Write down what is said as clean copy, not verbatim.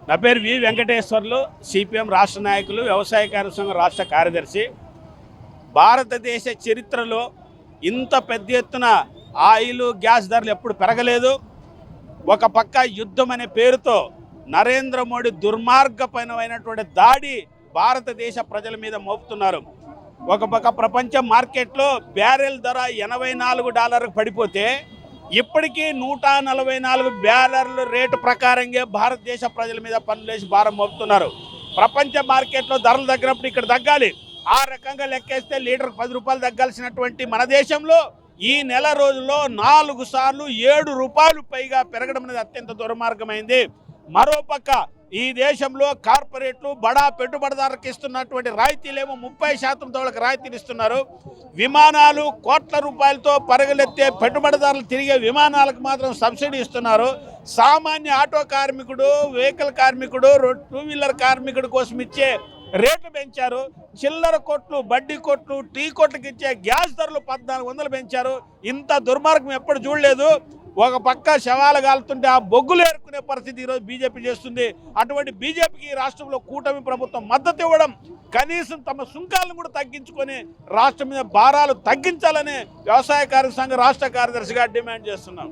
నా పేరు వి వెంకటేశ్వర్లు, సిపిఎం రాష్ట్ర నాయకులు, వ్యవసాయ కార్మిక సంఘం రాష్ట్ర కార్యదర్శి. భారతదేశ చరిత్రలో ఇంత పెద్ద ఎత్తున ఆయిల్, గ్యాస్ ధరలు ఎప్పుడు పెరగలేదు. ఒక పక్క యుద్ధం అనే పేరుతో నరేంద్ర మోడీ దుర్మార్గపరమైనటువంటి దాడి భారతదేశ ప్రజల మీద మోపుతున్నారు. ఒక పక్క ప్రపంచ మార్కెట్లో బ్యారెల్ ధర $84 పడిపోతే ఇప్పటికీ 144 బ్యారెల్ రేటు ప్రకారంగా భారతదేశ ప్రజల మీద పన్నులేసి భారం మోపుతున్నారు. ప్రపంచ మార్కెట్లో ధరలు తగ్గినప్పుడు ఇక్కడ తగ్గాలి. ఆ రకంగా లెక్కేస్తే లీటర్కి ₹10 తగ్గాల్సినటువంటి మన దేశంలో ఈ నెల రోజుల్లో 4 సార్లు ₹7 పైగా పెరగడం అనేది అత్యంత దుర్మార్గమైంది. మరోపక్క ఈ దేశంలో కార్పొరేట్లు బడా పెట్టుబడిదారులకు ఇస్తున్నటువంటి రాయితీలేమో 30% వాళ్ళకి రాయితీలు ఇస్తున్నారు. విమానాలు కోట్ల రూపాయలతో పరుగులెత్తే పెట్టుబడిదారులు తిరిగే విమానాలకు మాత్రం సబ్సిడీ ఇస్తున్నారు. సామాన్య ఆటో కార్మికుడు, వెహికల్ కార్మికుడు, 2 వీలర్ కార్మికుడు కోసం ఇచ్చే రేట్లు పెంచారు. చిల్లర కొట్లు, బడ్డీ కొట్లు, టీ కొట్లకి ఇచ్చే గ్యాస్ ధరలు 1400 పెంచారు. ఇంత దుర్మార్గం ఎప్పుడు చూడలేదు. ఒక పక్క శవాలు కాలుతుంటే ఆ బొగ్గులు ఏరుకునే పరిస్థితి ఈరోజు బీజేపీ చేస్తుంది. అటువంటి బీజేపీకి రాష్ట్రంలో కూటమి ప్రభుత్వం మద్దతు ఇవ్వడం, కనీసం తమ సుంకాలను కూడా తగ్గించుకొని రాష్ట్రం మీద భారాలు తగ్గించాలని వ్యవసాయ కార్మిక సంఘ రాష్ట్ర కార్యదర్శిగా డిమాండ్ చేస్తున్నాం.